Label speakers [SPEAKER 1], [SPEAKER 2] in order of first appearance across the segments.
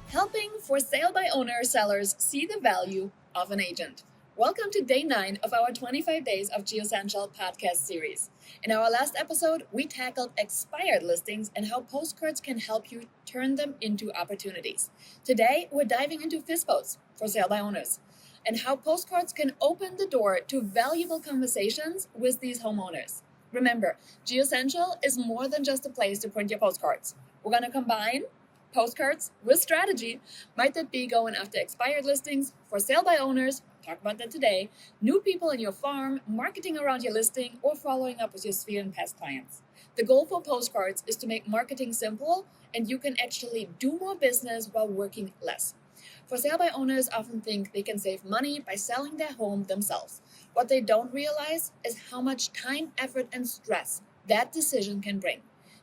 [SPEAKER 1] helping for sale by owner sellers see the value of an agent. Welcome to day 9 of our 25 Days of GEOsential podcast series. In our last episode, we tackled expired listings and how postcards can help you turn them into opportunities. Today, we're diving into FSBOs, for sale by owners, and how postcards can open the door to valuable conversations with these homeowners. Remember, GEOsential is more than just a place to print your postcards. We're going to combine postcards with strategy. Might that be going after expired listings, for sale by owners, talk about that today, new people in your farm, marketing around your listing, or following up with your sphere and past clients. The goal for postcards is to make marketing simple and you can actually do more business while working less. For sale by owners often think they can save money by selling their home themselves. What they don't realize is how much time, effort, and stress that decision can bring.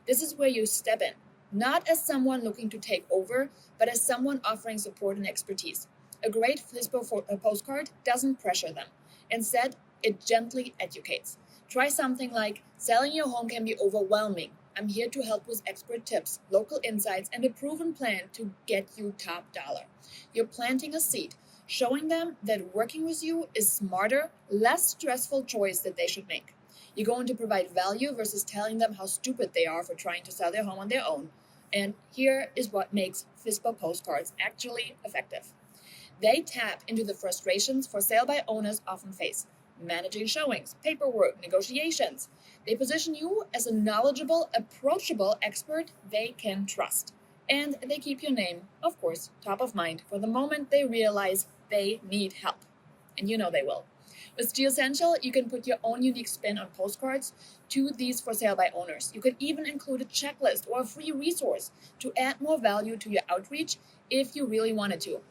[SPEAKER 1] This is where you step in, not as someone looking to take over, but as someone offering support and expertise. A great FSBO postcard doesn't pressure them. Instead, it gently educates. Try something like, selling your home can be overwhelming. I'm here to help with expert tips, local insights, and a proven plan to get you top dollar. You're planting a seed, showing them that working with you is smarter, less stressful choice that they should make. You're going to provide value versus telling them how stupid they are for trying to sell their home on their own. And here is what makes FSBO postcards actually effective. They tap into the frustrations for sale by owners often face: managing showings, paperwork, negotiations. They position you as a knowledgeable, approachable expert they can trust. And they keep your name, of course, top of mind for the moment they realize they need help. And you know they will. With GEOsential, you can put your own unique spin on postcards to these for sale by owners. You could even include a checklist or a free resource to add more value to your outreach if you really wanted to.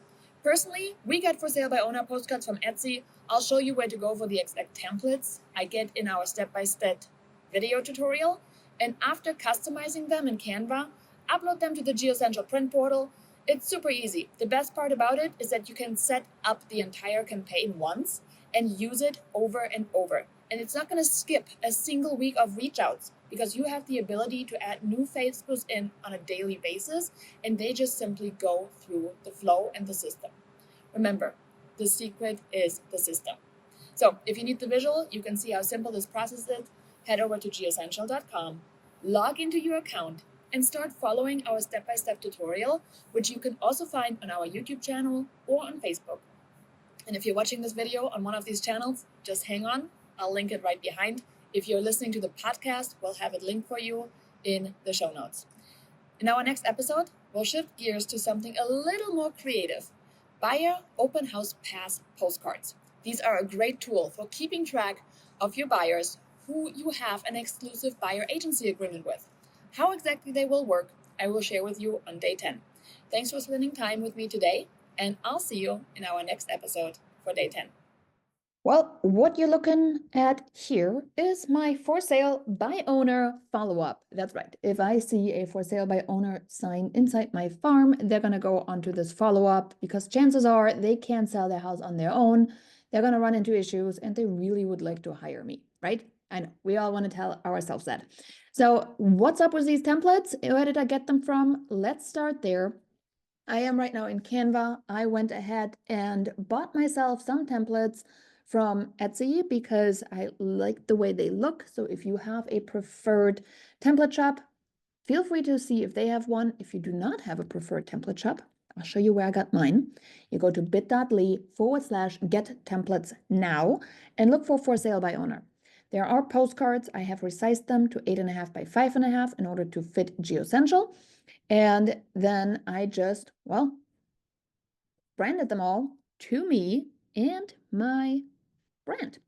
[SPEAKER 1] Personally, we get for sale by owner postcards from Etsy. I'll show you where to go for the exact templates I get in our step-by-step video tutorial. And after customizing them in Canva, upload them to the GEOsential print portal. It's super easy. The best part about it is that you can set up the entire campaign once and use it over and over. And it's not going to skip a single week of reach outs because you have the ability to add new FSBOs in on a daily basis, and they just simply go through the flow and the system. Remember, the secret is the system. So if you need the visual, you can see how simple this process is. Head over to geosential.com, log into your account, and start following our step-by-step tutorial, which you can also find on our YouTube channel or on Facebook. And if you're watching this video on one of these channels, just hang on. I'll link it right behind. If you're listening to the podcast, we'll have it linked for you in the show notes. In our next episode, we'll shift gears to something a little more creative: buyer open house pass postcards. These are a great tool for keeping track of your buyers who you have an exclusive buyer agency agreement with. How exactly they will work, I will share with you on day 10. Thanks for spending time with me today, and I'll see you in our next episode for day 10. Well, what you're looking at here is my for sale by owner follow-up. That's right. If I see a for sale by owner sign inside my farm, they're going to go onto this follow-up because chances are they can't sell their house on their own. They're going to run into issues and they really would like to hire me, right? I know we all want to tell ourselves that. So what's up with these templates? Where did I get them from? Let's start there. I am right now in Canva. I went ahead and bought myself some templates from Etsy because I like the way they look. So if you have a preferred template shop, feel free to see if they have one. If you do not have a preferred template shop, I'll show you where I got mine. You go to bit.ly/get templates now and look for sale by owner. There are postcards. I have resized them to 8.5 by 5.5 in order to fit GEOsential. And then I just, branded them all to me and my brand.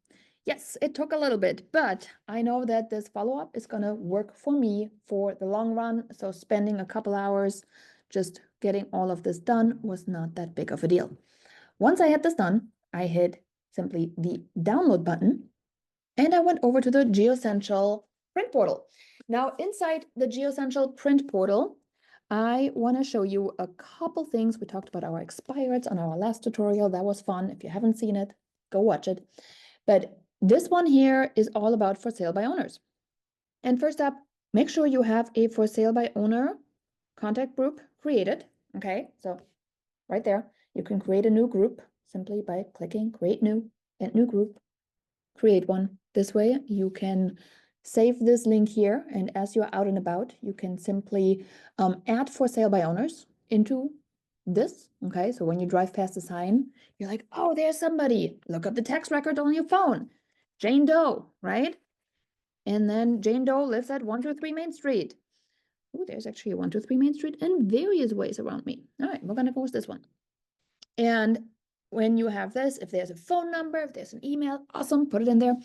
[SPEAKER 1] Yes, it took a little bit, but I know that this follow-up is going to work for me for the long run. So spending a couple hours just getting all of this done was not that big of a deal. Once I had this done, I hit simply the download button and I went over to the GEOsential print portal. Now inside the GEOsential print portal, I want to show you a couple things. We talked about our expireds on our last tutorial. That was fun. If you haven't seen it, go watch it. But this one here is all about for sale by owners. And first up, make sure you have a for sale by owner contact group created. Okay, so right there. You can create a new group simply by clicking create new, add new group, create one. This way you can save this link here, and as you're out and about, you can simply add for sale by owners into this. Okay, so when you drive past the sign, you're like, oh, there's somebody. Look up the tax record on your phone. Jane Doe, right? And then Jane Doe lives at 123 Main Street. Oh, there's actually a 123 Main Street in various ways around me. All right, we're gonna go with this one. And when you have this, if there's a phone number, if there's an email, awesome, put it in there.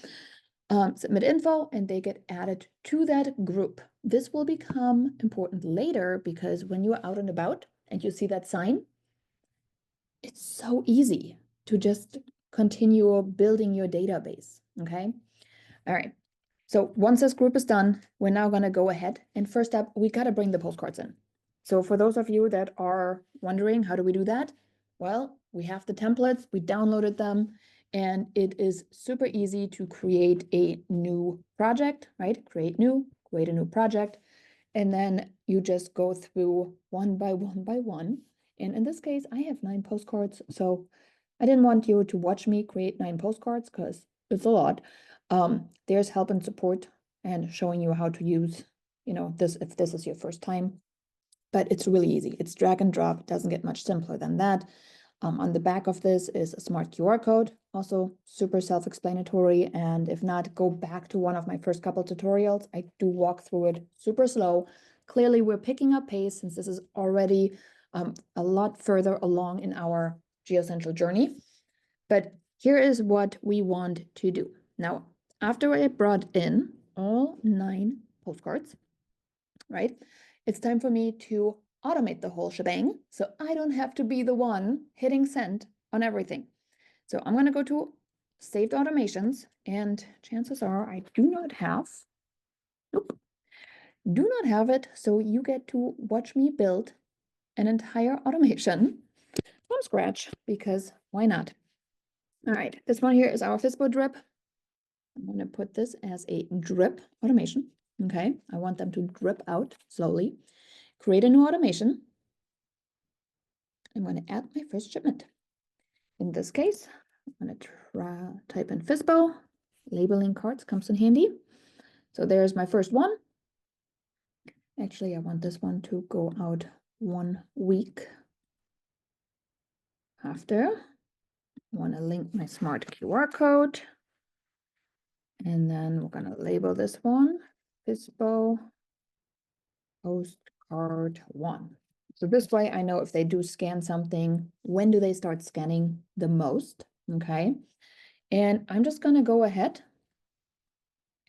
[SPEAKER 1] Submit info, and they get added to that group. This will become important later because when you're out and about and you see that sign, it's so easy to just continue building your database, okay? All right, so once this group is done, we're now gonna go ahead, and first up, we gotta bring the postcards in. So for those of you that are wondering, how do we do that? Well, we have the templates, we downloaded them, and it is super easy to create a new project, right? Create a new project, and then you just go through one by one. And in this case, I have 9 postcards, so I didn't want you to watch me create 9 postcards because it's a lot. There's help and support and showing you how to use, this if this is your first time. But it's really easy. It's drag and drop. It doesn't get much simpler than that. On the back of this is a smart QR code, also super self-explanatory. And if not, go back to one of my first couple tutorials. I do walk through it super slow. Clearly, we're picking up pace since this is already a lot further along in our GeoSential journey. But here is what we want to do. Now, after I brought in all 9 postcards, right, it's time for me to automate the whole shebang, so I don't have to be the one hitting send on everything. So I'm going to go to saved automations, and chances are I do not have it, so you get to watch me build an entire automation from scratch, because why not? All right, this one here is our FSBO drip. I'm going to put this as a drip automation. Okay, I want them to drip out slowly. Create a new automation. I'm going to add my first shipment. In this case, I'm going to type in FSBO. Labeling cards comes in handy. So there's my first one. Actually, I want this one to go out 1 week after. I want to link my smart QR code. And then we're going to label this one FSBO Postcard 1. So this way I know if they do scan something, when do they start scanning the most, okay? And I'm just gonna go ahead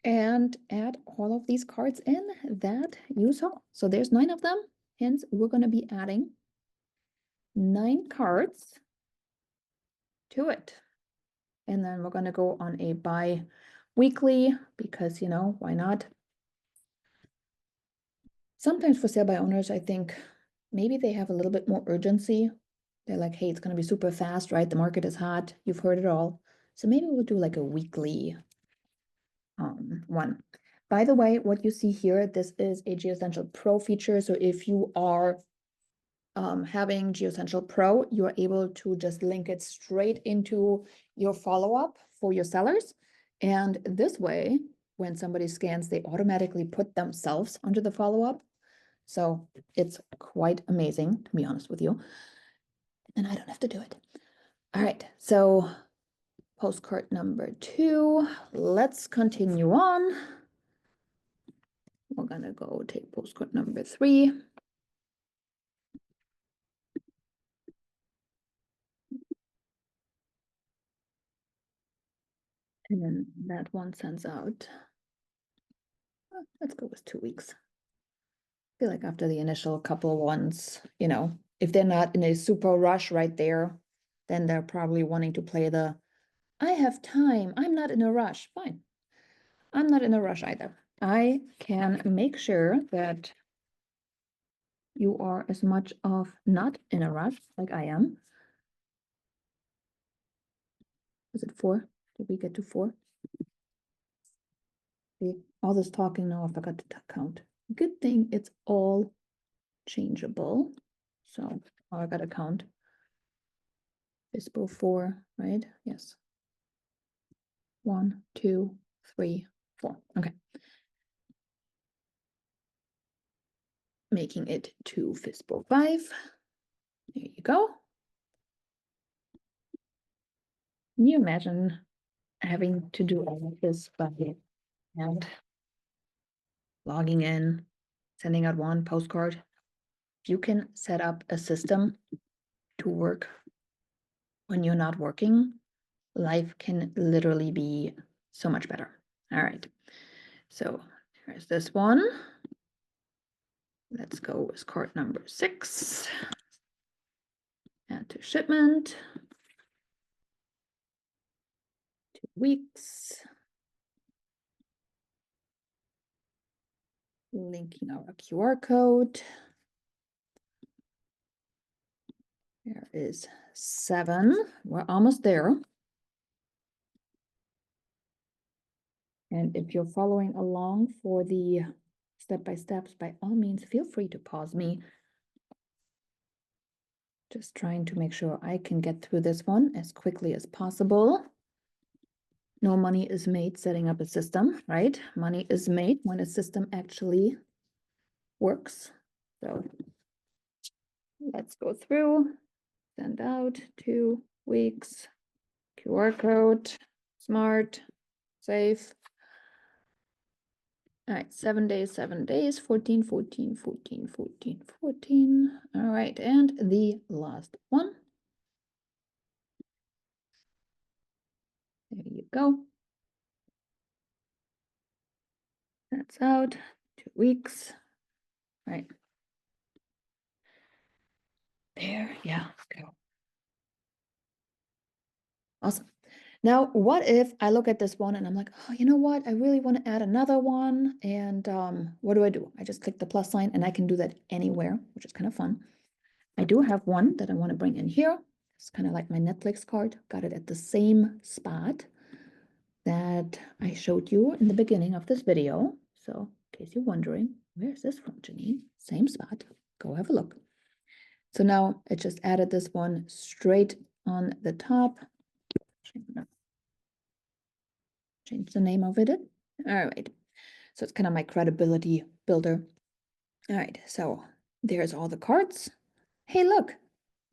[SPEAKER 1] and add all of these cards in that you saw. So there's 9 of them, hence we're gonna be adding 9 cards to it. And then we're gonna go on a bi-weekly because, why not? Sometimes for sale by owners, I think maybe they have a little bit more urgency. They're like, hey, it's going to be super fast, right? The market is hot. You've heard it all. So maybe we'll do like a weekly one. By the way, what you see here, this is a GeoSential Pro feature. So if you are having GeoSential Pro, you're able to just link it straight into your follow-up for your sellers. And this way, when somebody scans, they automatically put themselves onto the follow-up. So it's quite amazing, to be honest with you. And I don't have to do it. All right, so postcard number 2. Let's continue on. We're gonna go take postcard number 3. And then that one sends out, let's go with 2 weeks. I feel like after the initial couple ones, if they're not in a super rush right there, then they're probably wanting to play the, I have time, I'm not in a rush. Fine. I'm not in a rush either. I can make sure that you are as much of not in a rush like I am. Is it 4? Did we get to 4? See, all this talking now, I forgot to count. Good thing it's all changeable. So I gotta count
[SPEAKER 2] FSBO 4, right? Yes. 1, 2, 3, 4. Okay. Making it to FSBO 5. There you go. Can you imagine having to do all of this by hand? Logging in, sending out one postcard. If you can set up a system to work when you're not working, life can literally be so much better. All right. So here's this one. Let's go with card number 6. Add to shipment. 2 weeks. Linking our QR code. There is 7. We're almost there. And if you're following along for the step-by-steps, by all means, feel free to pause me. Just trying to make sure I can get through this one as quickly as possible. No money is made setting up a system, right? Money is made when a system actually works. So let's go through, send out 2 weeks, QR code, smart, safe. All right, 7 days, 7 days, 14, 14, 14, 14, 14. All right, and the last one. There you go. That's out, 2 weeks. All right. There, yeah, go. Awesome. Now, what if I look at this one and I'm like, oh, you know what? I really want to add another one. And what do? I just click the plus sign and I can do that anywhere, which is kind of fun. I do have one that I want to bring in here. It's kind of like my Netflix card. Got it at the same spot that I showed you in the beginning of this video. So in case you're wondering, where's this from, Janine? Same spot. Go have a look. So now it just added this one straight on the top. Change the name of it. All right. So it's kind of my credibility builder. All right. So there's all the cards. Hey, look,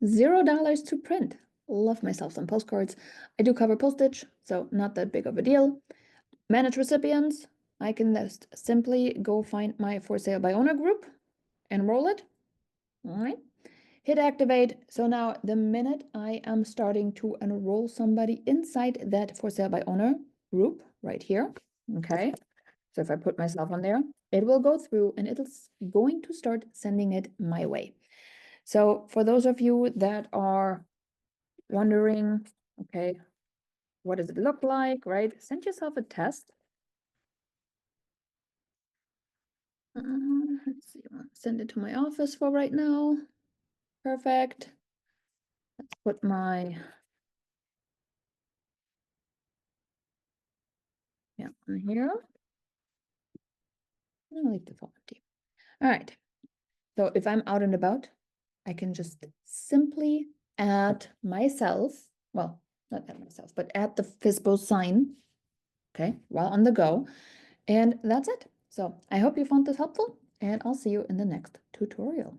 [SPEAKER 2] $0 to print. Love myself some postcards. I do cover postage, so not that big of a deal. Manage recipients. I can just simply go find my for sale by owner group, enroll it. All right. Hit activate. So now the minute I am starting to enroll somebody inside that for sale by owner group right here. Okay. So if I put myself on there, it will go through and it's going to start sending it my way. So for those of you that are wondering, okay, what does it look like, right? Send yourself a test. Let's see, I'll send it to my office for right now. Perfect. Let's put my, on here. I'll leave the phone empty. All right. So if I'm out and about, I can just simply add myself, well, not add myself, but add the FSBO sign, okay, while on the go. And that's it. So I hope you found this helpful, and I'll see you in the next tutorial.